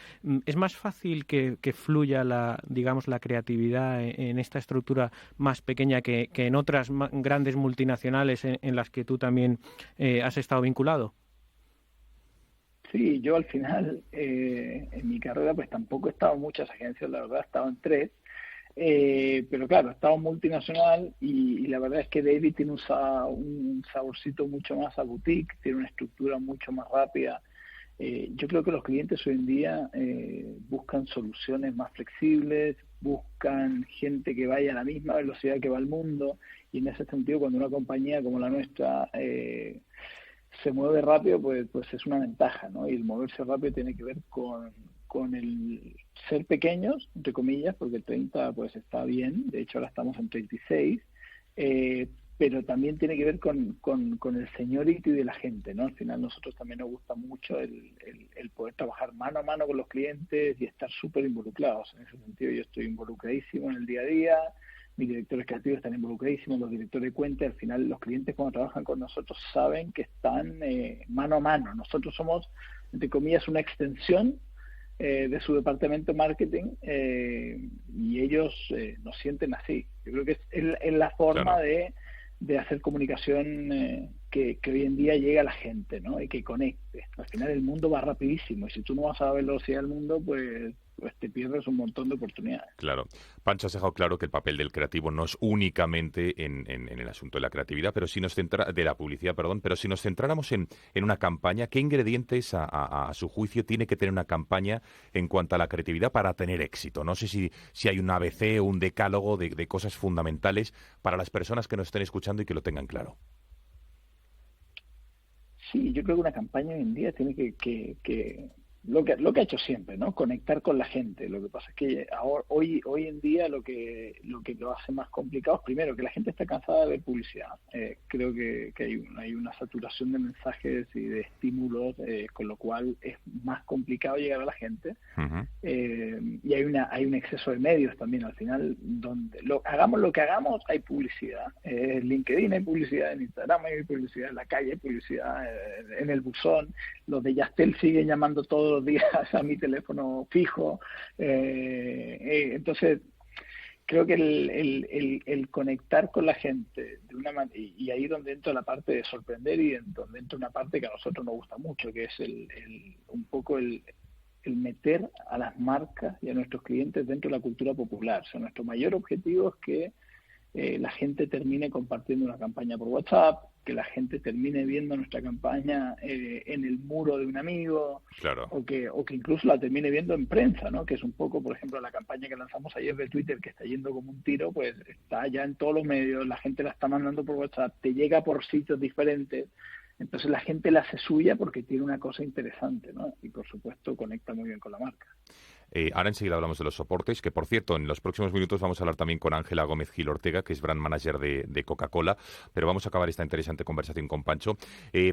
¿Es más fácil que fluya la creatividad en esta estructura más pequeña que en otras grandes multinacionales en las que tú también has estado vinculado? Sí, yo al final, en mi carrera, pues tampoco he estado en muchas agencias, la verdad he estado en 3, pero claro, he estado multinacional y la verdad es que David tiene un saborcito mucho más a boutique, tiene una estructura mucho más rápida. Yo creo que los clientes hoy en día buscan soluciones más flexibles, buscan gente que vaya a la misma velocidad que va el mundo, y en ese sentido, cuando una compañía como la nuestra se mueve rápido, pues es una ventaja, ¿no? Y el moverse rápido tiene que ver con el ser pequeños, entre comillas, porque 30 pues está bien, de hecho ahora estamos en 36, pero también tiene que ver con el seniority de la gente, ¿no? Al final nosotros también nos gusta mucho el poder trabajar mano a mano con los clientes y estar súper involucrados. En ese sentido yo estoy involucradísimo en el día a día, mis directores creativos están involucradísimos, los directores de cuenta. Al final los clientes cuando trabajan con nosotros saben que están mano a mano. Nosotros somos, entre comillas, una extensión de su departamento marketing, y ellos nos sienten así. Yo creo que es la forma, claro, de hacer comunicación que hoy en día llega a la gente, ¿no? Y que conecte. Al final el mundo va rapidísimo y si tú no vas a la velocidad del mundo, pues te pierdes un montón de oportunidades. Claro. Pancho, has dejado claro que el papel del creativo no es únicamente en el asunto de la creatividad, pero si nos de la publicidad, perdón, pero si nos centráramos en una campaña, ¿qué ingredientes a su juicio tiene que tener una campaña en cuanto a la creatividad para tener éxito? No sé si hay un ABC o un decálogo de cosas fundamentales para las personas que nos estén escuchando y que lo tengan claro. Sí, yo creo que una campaña hoy en día tiene que lo que ha hecho siempre, ¿no? Conectar con la gente. Lo que pasa es que ahora, hoy en día lo que lo hace más complicado es, primero, que la gente está cansada de ver publicidad. Creo que hay una saturación de mensajes y de estímulos, con lo cual es más complicado llegar a la gente. Uh-huh. Y hay un exceso de medios también. Al final, donde hagamos lo que hagamos, hay publicidad. En LinkedIn hay publicidad, en Instagram hay publicidad, en la calle hay publicidad, en el buzón. Los de Yastel siguen llamando todos los días a mi teléfono fijo. Entonces, creo que el conectar con la gente de una manera, y ahí donde entra la parte de sorprender y donde entra una parte que a nosotros nos gusta mucho, que es un poco el meter a las marcas y a nuestros clientes dentro de la cultura popular. O sea, nuestro mayor objetivo es que la gente termine compartiendo una campaña por WhatsApp, que la gente termine viendo nuestra campaña en el muro de un amigo, claro, o que incluso la termine viendo en prensa, ¿no? Que es un poco, por ejemplo, la campaña que lanzamos ayer de Twitter, que está yendo como un tiro, pues está ya en todos los medios, la gente la está mandando por WhatsApp, te llega por sitios diferentes, entonces la gente la hace suya porque tiene una cosa interesante, ¿no? Y por supuesto conecta muy bien con la marca. Ahora enseguida hablamos de los soportes, que por cierto, en los próximos minutos vamos a hablar también con Ángela Gómez Gil Ortega, que es brand manager de Coca-Cola, pero vamos a acabar esta interesante conversación con Pancho.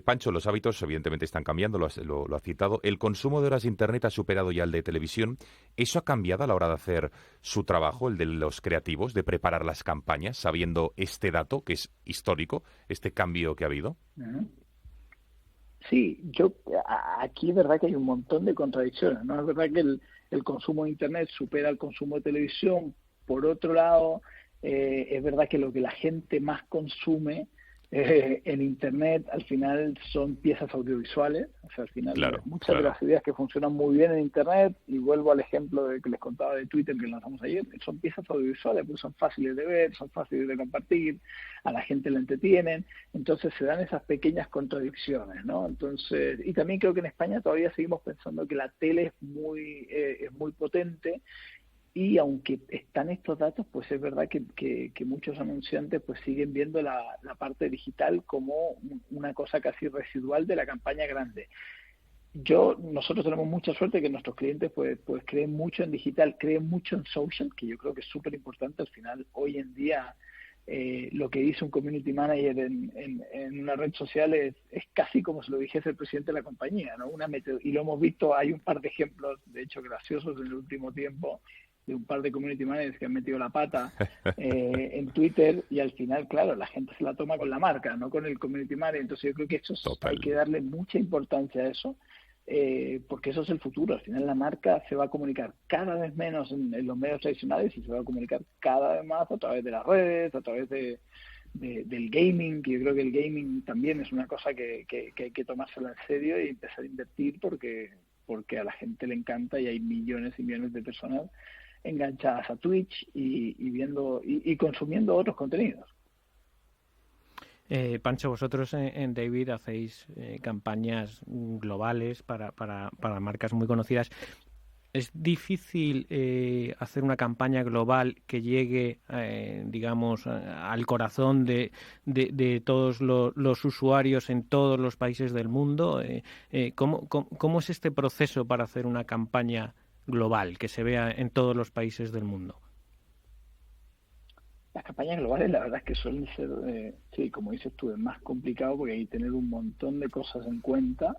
Pancho, los hábitos evidentemente están cambiando, lo ha citado. El consumo de horas de Internet ha superado ya el de televisión. ¿Eso ha cambiado a la hora de hacer su trabajo, el de los creativos, de preparar las campañas, sabiendo este dato, que es histórico, este cambio que ha habido? Uh-huh. Sí, aquí es verdad que hay un montón de contradicciones, ¿no? Es verdad que el consumo de Internet supera el consumo de televisión. Por otro lado, es verdad que lo que la gente más consume en Internet al final son piezas audiovisuales. O sea, al final, claro, muchas de las ideas que funcionan muy bien en Internet, y vuelvo al ejemplo que les contaba de Twitter que lanzamos ayer, son piezas audiovisuales, porque son fáciles de ver, son fáciles de compartir, a la gente la entretienen. Entonces se dan esas pequeñas contradicciones, ¿no? Entonces, y también creo que en España todavía seguimos pensando que la tele es muy potente. Y aunque están estos datos, pues es verdad que muchos anunciantes pues siguen viendo la parte digital como una cosa casi residual de la campaña grande. Nosotros tenemos mucha suerte que nuestros clientes pues creen mucho en digital, creen mucho en social, que yo creo que es súper importante. Al final, hoy en día, lo que dice un community manager en una red social es casi como si lo dijese el presidente de la compañía, ¿no? Y lo hemos visto, hay un par de ejemplos, de hecho, graciosos en el último tiempo, de un par de community managers que han metido la pata en Twitter, y al final, claro, la gente se la toma con la marca, no con el community manager. Entonces yo creo que hay que darle mucha importancia a eso, porque eso es el futuro. Al final la marca se va a comunicar cada vez menos en los medios tradicionales y se va a comunicar cada vez más a través de las redes, a través de del gaming, que yo creo que el gaming también es una cosa que hay que tomársela en serio y empezar a invertir porque a la gente le encanta y hay millones y millones de personas enganchadas a Twitch y viendo y consumiendo otros contenidos. Pancho, vosotros en David hacéis campañas globales para marcas muy conocidas. ¿Es difícil hacer una campaña global que llegue, digamos, al corazón de todos los usuarios en todos los países del mundo? ¿Cómo es este proceso para hacer una campaña global que se vea en todos los países del mundo? Las campañas globales la verdad es que suelen ser, sí, como dices tú, es más complicado porque hay que tener un montón de cosas en cuenta.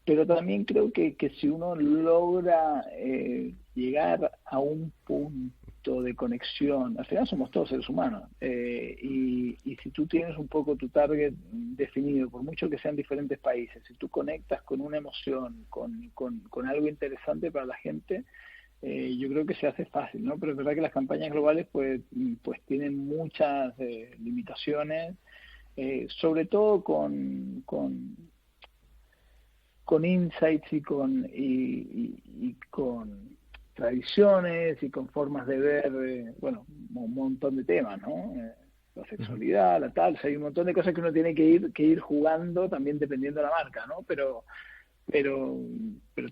Pero también creo que si uno logra llegar a un punto de conexión, al final somos todos seres humanos, y si tú tienes un poco tu target definido, por mucho que sean diferentes países, si tú conectas con una emoción, con algo interesante para la gente, yo creo que se hace fácil, ¿no? Pero es verdad que las campañas globales pues tienen muchas limitaciones, sobre todo con insights y con tradiciones y con formas de ver, un montón de temas, ¿no? La sexualidad, la tal, o sea, hay un montón de cosas que uno tiene que ir jugando también dependiendo de la marca, ¿no? Pero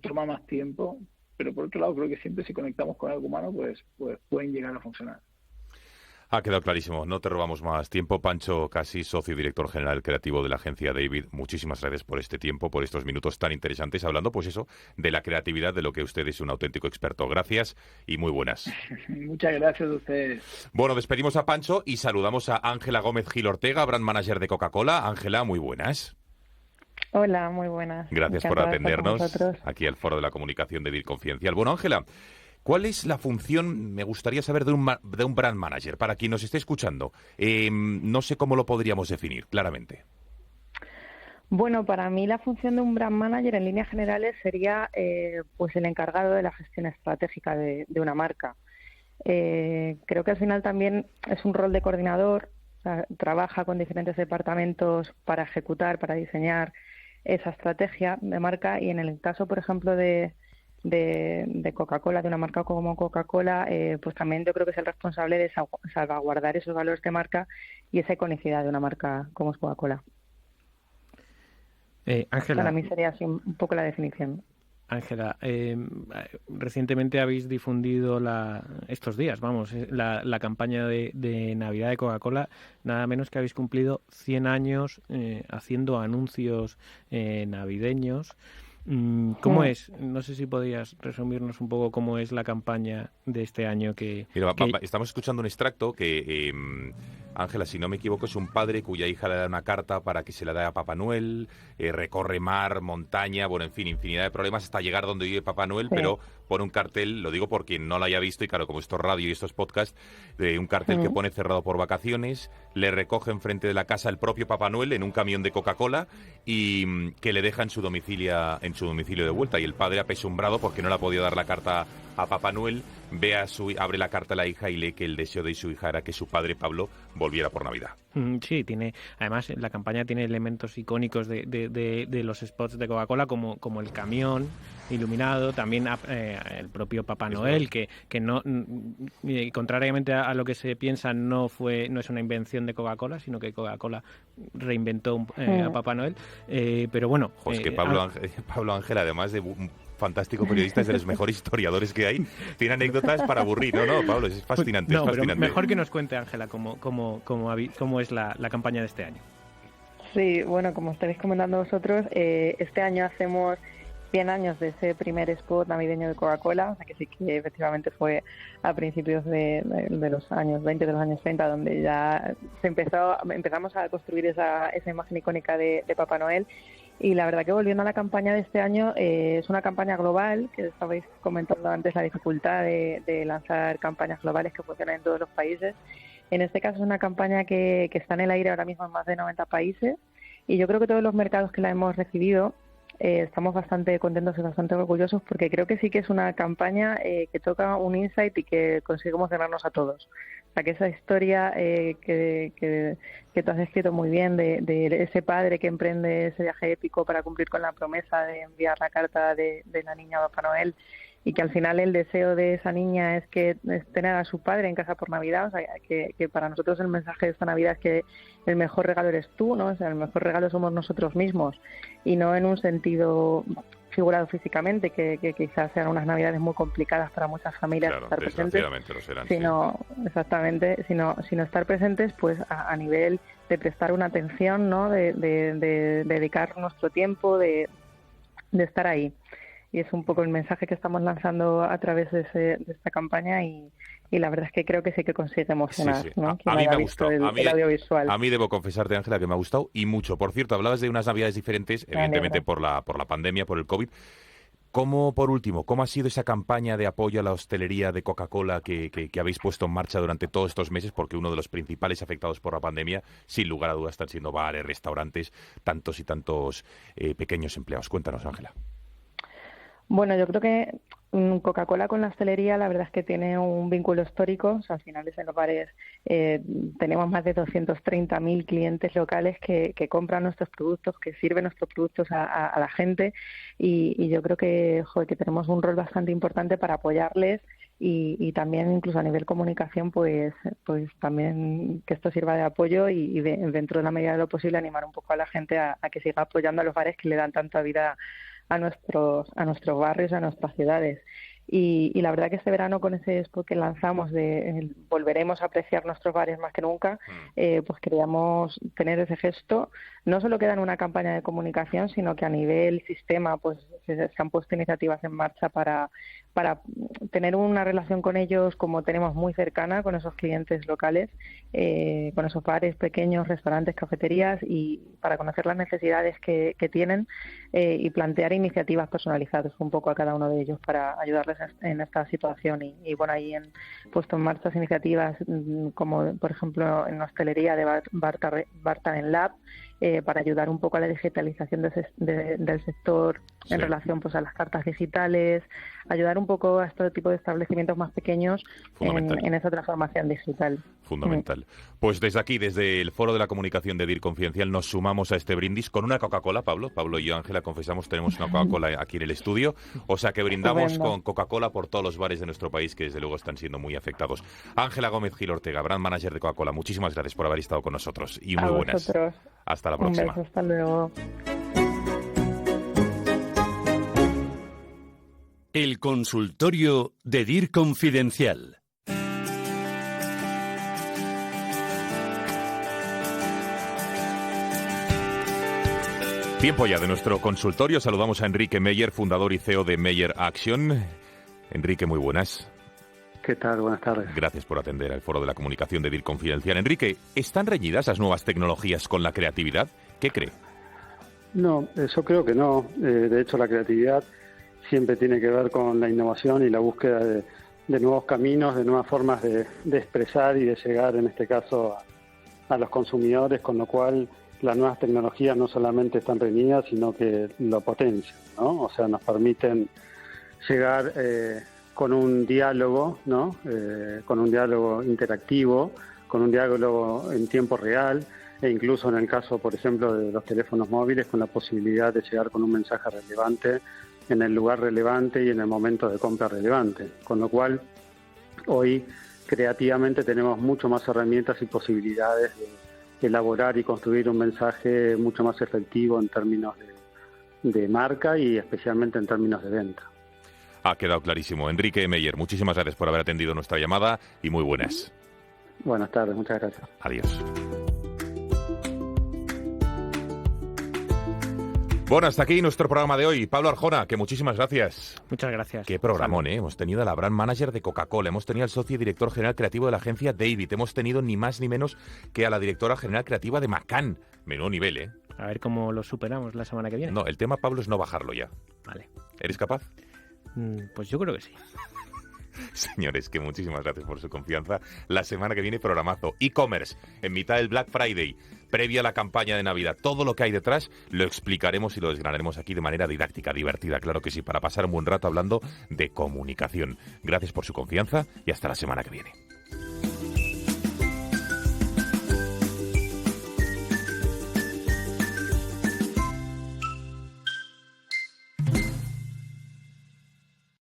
toma más tiempo. Pero por otro lado, creo que siempre si conectamos con algo humano, pues pueden llegar a funcionar. Ha quedado clarísimo. No te robamos más tiempo. Pancho Cassis, socio y director general creativo de la agencia David. Muchísimas gracias por este tiempo, por estos minutos tan interesantes, hablando, pues eso, de la creatividad, de lo que usted es un auténtico experto. Gracias y muy buenas. Muchas gracias a ustedes. Bueno, despedimos a Pancho y saludamos a Ángela Gómez Gil Ortega, brand manager de Coca-Cola. Ángela, muy buenas. Hola, muy buenas. Gracias por atendernos aquí al Foro de la Comunicación de DIR Confidencial. Bueno, Ángela, ¿cuál es la función, me gustaría saber, de un brand manager? Para quien nos esté escuchando, no sé cómo lo podríamos definir claramente. Bueno, para mí la función de un brand manager en líneas generales sería pues el encargado de la gestión estratégica de una marca. Creo que al final también es un rol de coordinador, o sea, trabaja con diferentes departamentos para ejecutar, para diseñar esa estrategia de marca, y en el caso, por ejemplo, de Coca-Cola, de una marca como Coca-Cola, pues también yo creo que es el responsable de salvaguardar esos valores de marca y esa iconicidad de una marca como es Coca-Cola. Ángela, para mí sería así un poco la definición. Ángela, recientemente habéis difundido estos días, la campaña de Navidad de Coca-Cola, nada menos que habéis cumplido 100 años haciendo anuncios navideños. ¿Cómo es? No sé si podías resumirnos un poco cómo es la campaña de este año Mira, estamos escuchando un extracto que, Ángela, si no me equivoco, es un padre cuya hija le da una carta para que se la dé a Papá Noel, recorre mar, montaña, bueno, en fin, infinidad de problemas hasta llegar donde vive Papá Noel, sí. Pero pone un cartel, lo digo por quien no lo haya visto, y claro, como esto es radio y esto es podcast, un cartel que pone cerrado por vacaciones, le recoge enfrente de la casa el propio Papá Noel en un camión de Coca-Cola y que le deja en su domicilio de vuelta, y el padre apesumbrado porque no le ha podido dar la carta a Papá Noel, abre la carta a la hija y lee que el deseo de su hija era que su padre Pablo volviera por Navidad. Sí, además la campaña tiene elementos icónicos de los spots de Coca-Cola como el camión iluminado, también el propio Papá Noel, que no, contrariamente a lo que se piensa, no es una invención de Coca-Cola, sino que Coca-Cola reinventó a Papá Noel, pero bueno. Es que Pablo Ángel, además de un fantástico periodista, es de los mejores historiadores que hay, tiene anécdotas para aburrir. No, Pablo, es fascinante. No, es fascinante. Pero mejor que nos cuente, Ángela, cómo es la campaña de este año. Sí, bueno, como estáis comentando vosotros, este año hacemos 100 años de ese primer spot navideño de Coca-Cola, o sea que sí que efectivamente fue a principios de los años 20, de los años 30, donde ya empezamos a construir esa imagen icónica de Papá Noel. Y la verdad que volviendo a la campaña de este año, es una campaña global, que estabais comentando antes la dificultad de lanzar campañas globales que funcionan en todos los países. En este caso es una campaña que está en el aire ahora mismo en más de 90 países, y yo creo que todos los mercados que la hemos recibido estamos bastante contentos y bastante orgullosos porque creo que sí que es una campaña que toca un insight y que consigue emocionarnos a todos. O sea, que esa historia que tú has escrito muy bien de ese padre que emprende ese viaje épico para cumplir con la promesa de enviar la carta de la niña a Papá Noel, y que al final el deseo de esa niña es tener a su padre en casa por Navidad. O sea, que para nosotros el mensaje de esta Navidad es que el mejor regalo eres tú, ¿no? O sea, el mejor regalo somos nosotros mismos, y no en un sentido figurado físicamente, que quizás sean unas Navidades muy complicadas para muchas familias estar presentes, lo serán, sino exactamente, sino estar presentes pues a nivel de prestar una atención, ¿no? De dedicar nuestro tiempo, de estar ahí. Y es un poco el mensaje que estamos lanzando a través de esta campaña, y la verdad es que creo que sí que consigue emocionar, sí. ¿no? A mí me ha gustado. El audiovisual. A mí debo confesarte, Ángela, que me ha gustado y mucho. Por cierto, hablabas de unas Navidades diferentes, evidentemente por la pandemia, por el COVID. Por último, ¿cómo ha sido esa campaña de apoyo a la hostelería de Coca-Cola que habéis puesto en marcha durante todos estos meses? Porque uno de los principales afectados por la pandemia, sin lugar a dudas, están siendo bares, restaurantes, tantos y tantos pequeños empleados. Cuéntanos, Ángela. Bueno, yo creo que Coca-Cola con la hostelería la verdad es que tiene un vínculo histórico. O sea, al final en los bares tenemos más de 230.000 clientes locales que compran nuestros productos, que sirven nuestros productos a la gente, y yo creo que tenemos un rol bastante importante para apoyarles, y también incluso a nivel comunicación pues también que esto sirva de apoyo y dentro de la medida de lo posible animar un poco a la gente a que siga apoyando a los bares que le dan tanta vida a nuestros barrios, a nuestras ciudades. Y la verdad que este verano, con ese spot que lanzamos volveremos a apreciar nuestros bares más que nunca, pues queríamos tener ese gesto. No solo queda en una campaña de comunicación, sino que a nivel sistema pues se han puesto iniciativas en marcha para tener una relación con ellos como tenemos muy cercana, con esos clientes locales, con esos bares pequeños, restaurantes, cafeterías, y para conocer las necesidades que tienen y plantear iniciativas personalizadas un poco a cada uno de ellos para ayudarles en esta situación. Y bueno, ahí han puesto en marcha iniciativas como por ejemplo en la hostelería de Bar Talent Lab, para ayudar un poco a la digitalización del sector en relación pues a las cartas digitales, ayudar un poco a este tipo de establecimientos más pequeños en esa transformación digital. Fundamental. Pues desde aquí, desde el Foro de la Comunicación de DIR Confidencial, nos sumamos a este brindis con una Coca-Cola, Pablo y yo, Ángela, confesamos, tenemos una Coca-Cola aquí en el estudio, o sea que brindamos con Coca-Cola por todos los bares de nuestro país que desde luego están siendo muy afectados. Ángela Gómez Gil Ortega, brand manager de Coca-Cola, muchísimas gracias por haber estado con nosotros y muy buenas. Vosotros. Hasta la próxima. Un beso, hasta luego. El consultorio de DIR Confidencial. Tiempo ya de nuestro consultorio. Saludamos a Enrique Meyer, fundador y CEO de Meyer Action. Enrique, muy buenas. ¿Qué tal? Buenas tardes. Gracias por atender al Foro de la Comunicación de DIR Confidencial. Enrique, ¿están reñidas las nuevas tecnologías con la creatividad? ¿Qué cree? No, eso creo que no. De hecho, la creatividad siempre tiene que ver con la innovación y la búsqueda de nuevos caminos, de nuevas formas de expresar y de llegar, en este caso, a los consumidores, con lo cual las nuevas tecnologías no solamente están reñidas, sino que lo potencian, ¿no? O sea, nos permiten llegar con un diálogo, ¿no? Con un diálogo interactivo, con un diálogo en tiempo real, e incluso en el caso, por ejemplo, de los teléfonos móviles, con la posibilidad de llegar con un mensaje relevante en el lugar relevante y en el momento de compra relevante. Con lo cual, hoy creativamente tenemos mucho más herramientas y posibilidades de elaborar y construir un mensaje mucho más efectivo en términos de marca y especialmente en términos de venta. Ha quedado clarísimo. Enrique Meyer, muchísimas gracias por haber atendido nuestra llamada y muy buenas. Buenas tardes, muchas gracias. Adiós. Bueno, hasta aquí nuestro programa de hoy. Pablo Arjona, que muchísimas gracias. Muchas gracias. Qué programón, ¿eh? Hemos tenido a la brand manager de Coca-Cola, hemos tenido al socio y director general creativo de la agencia David, hemos tenido ni más ni menos que a la directora general creativa de McCann. Menudo nivel, ¿eh? A ver cómo lo superamos la semana que viene. No, el tema, Pablo, es no bajarlo ya. Vale. ¿Eres capaz? Pues yo creo que sí. Señores, que muchísimas gracias por su confianza. La semana que viene, programazo. E-commerce, en mitad del Black Friday. previa a la campaña de Navidad. Todo lo que hay detrás lo explicaremos y lo desgranaremos aquí de manera didáctica, divertida, claro que sí, para pasar un buen rato hablando de comunicación. Gracias por su confianza y hasta la semana que viene.